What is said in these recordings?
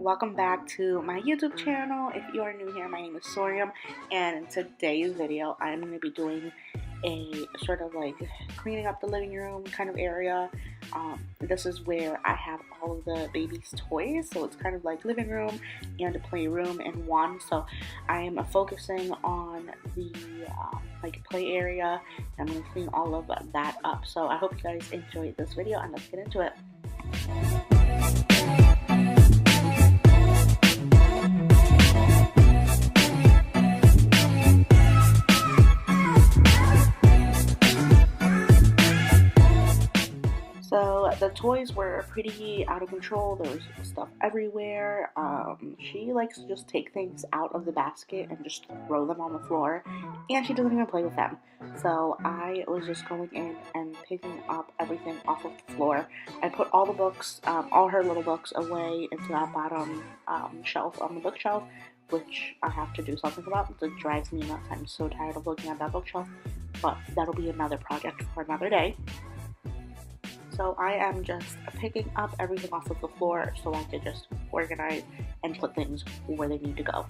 welcome back to my YouTube channel. If you are new here, my name is Sorium, and in today's video I'm going to be doing a sort of like cleaning up the living room kind of area. This is where I have all of the baby's toys, so it's kind of like living room and a playroom in one. So I am focusing on the like play area, and I'm going to clean all of that up. So I hope you guys enjoyed this video, and let's get into it. So the toys were pretty out of control. There was stuff everywhere. She likes to just take things out of the basket and just throw them on the floor, and she doesn't even play with them. So I was just going in and picking up everything off of the floor. I put all the books, all her little books, away into that bottom shelf on the bookshelf, which I have to do something about. It drives me nuts. I'm so tired of looking at that bookshelf, but that'll be another project for another day. So I am just picking up everything off of the floor so I can just organize and put things where they need to go.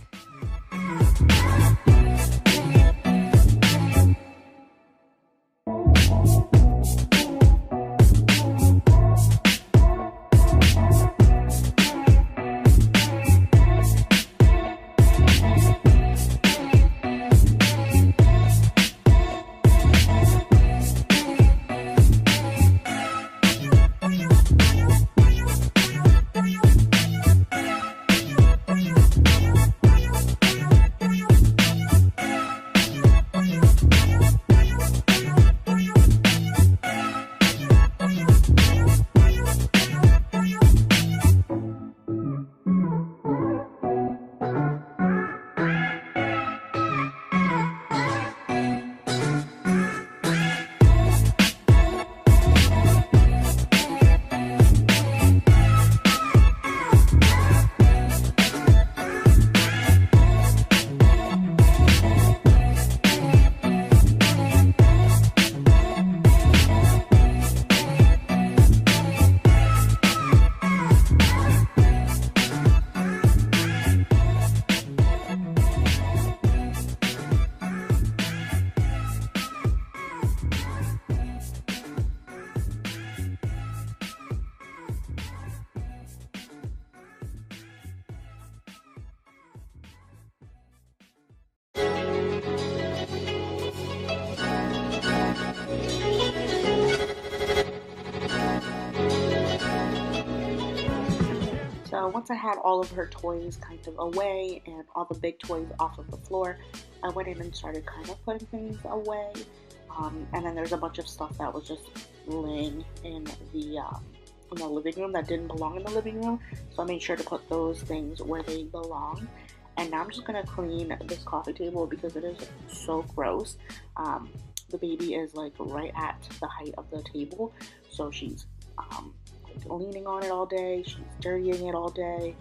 So once I had all of her toys kind of away and all the big toys off of the floor, I went in and started kind of putting things away. And then there's a bunch of stuff that was just laying in the living room that didn't belong in the living room. So I made sure to put those things where they belong. And now I'm just going to clean this coffee table because it is so gross. The baby is like right at the height of the table, so she's leaning on it all day, she's dirtying it all day,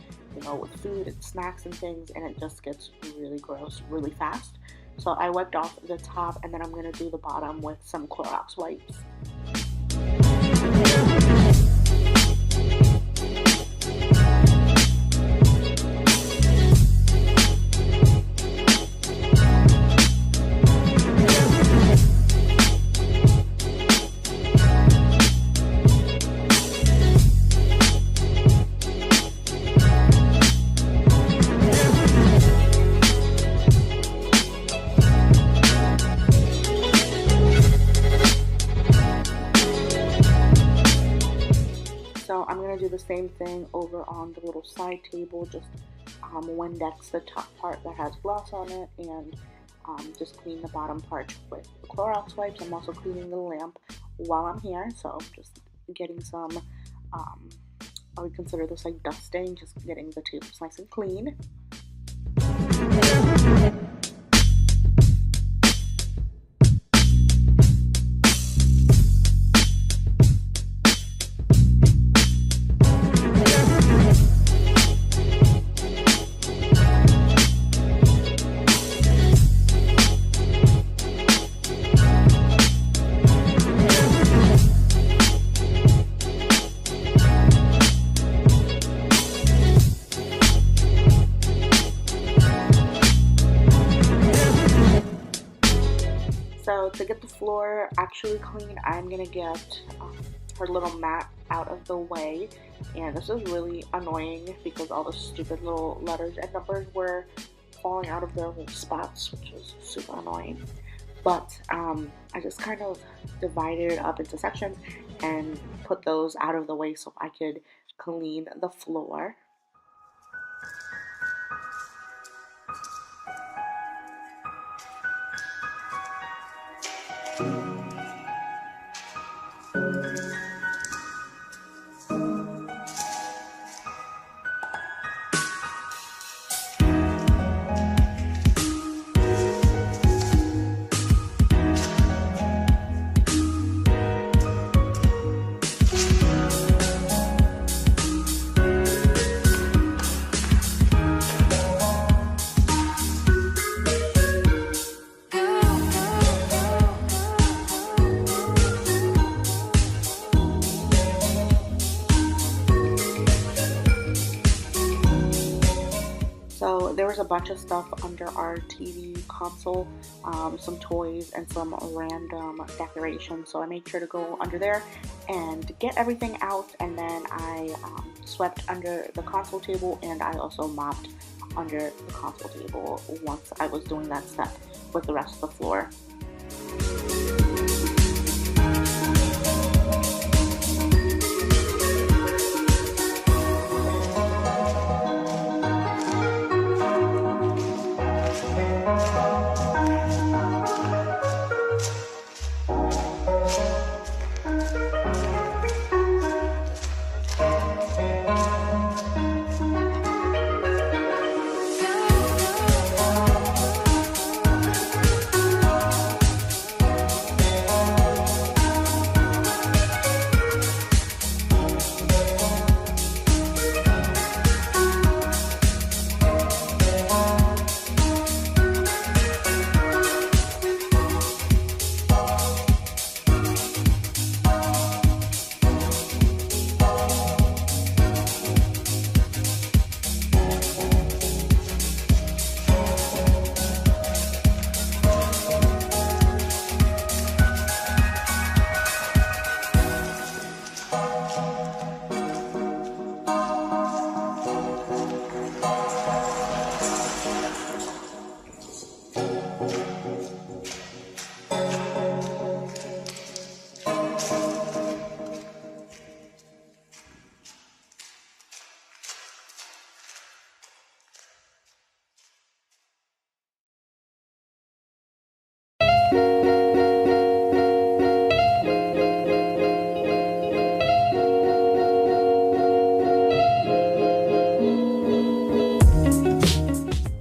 with food and snacks and things, and it just gets really gross really fast. So I wiped off the top, and then I'm going to do the bottom with some Clorox wipes. So I'm going to do the same thing over on the little side table, just Windex the top part that has gloss on it, and just clean the bottom part with the Clorox wipes. I'm also cleaning the lamp while I'm here, so just getting some, I would consider this like dusting, just getting the tables nice and clean. So to get the floor actually clean, I'm gonna get her little mat out of the way. And this is really annoying because all the stupid little letters and numbers were falling out of their little spots, which is super annoying. But I just kind of divided it up into sections and put those out of the way so I could clean the floor. So there was a bunch of stuff under our TV console, some toys and some random decorations. So I made sure to go under there and get everything out, and then I swept under the console table, and I also mopped under the console table once I was doing that step with the rest of the floor.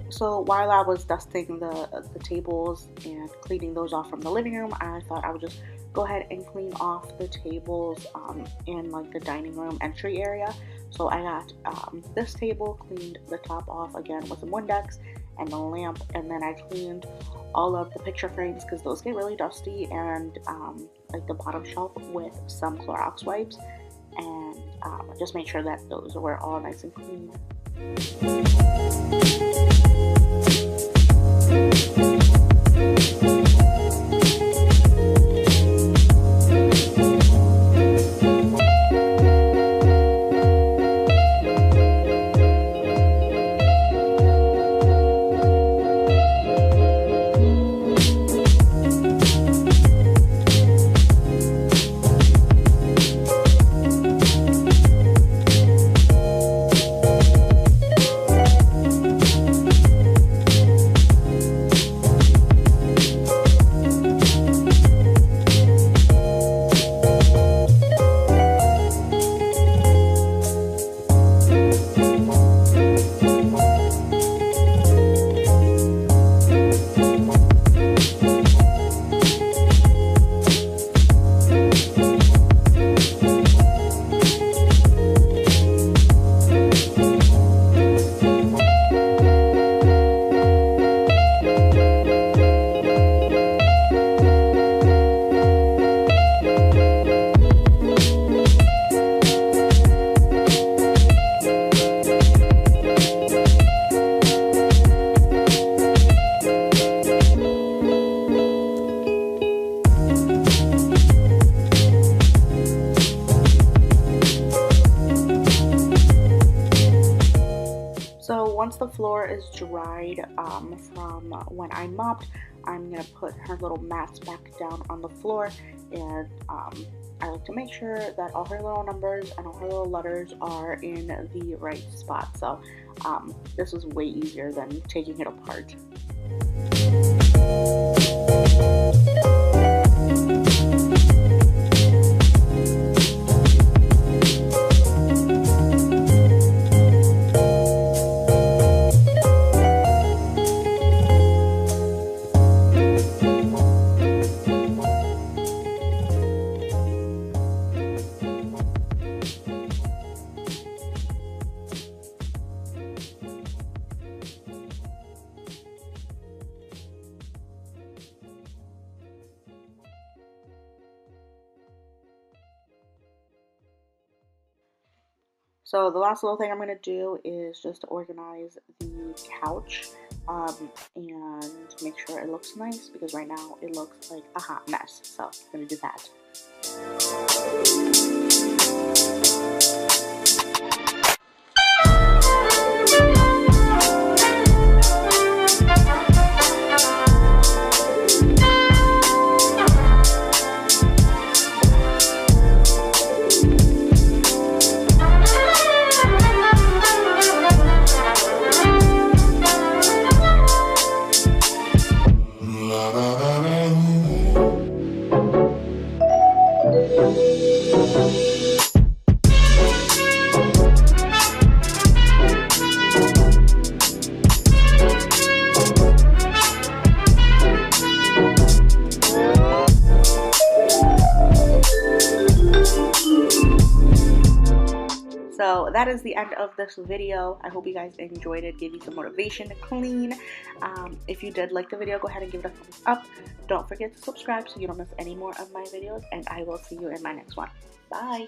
So while I was dusting the tables and cleaning those off from the living room, I thought I would just go ahead and clean off the tables in like the dining room entry area. So I got this table, cleaned the top off again with some Windex and the lamp, and then I cleaned all of the picture frames because those get really dusty, and like the bottom shelf with some Clorox wipes, and just made sure that those were all nice and clean. the floor is dried from when I mopped, I'm going to put her little mats back down on the floor, and I like to make sure that all her little numbers and all her little letters are in the right spot. So this was way easier than taking it apart. So the last little thing I'm going to do is just organize the couch and make sure it looks nice, because right now it looks like a hot mess. So I'm going to do that. So that is the end of this video. I hope you guys enjoyed it, gave you some motivation to clean. If you did like the video, go ahead and give it a thumbs up. Don't forget to subscribe so you don't miss any more of my videos, and I will see you in my next one. Bye!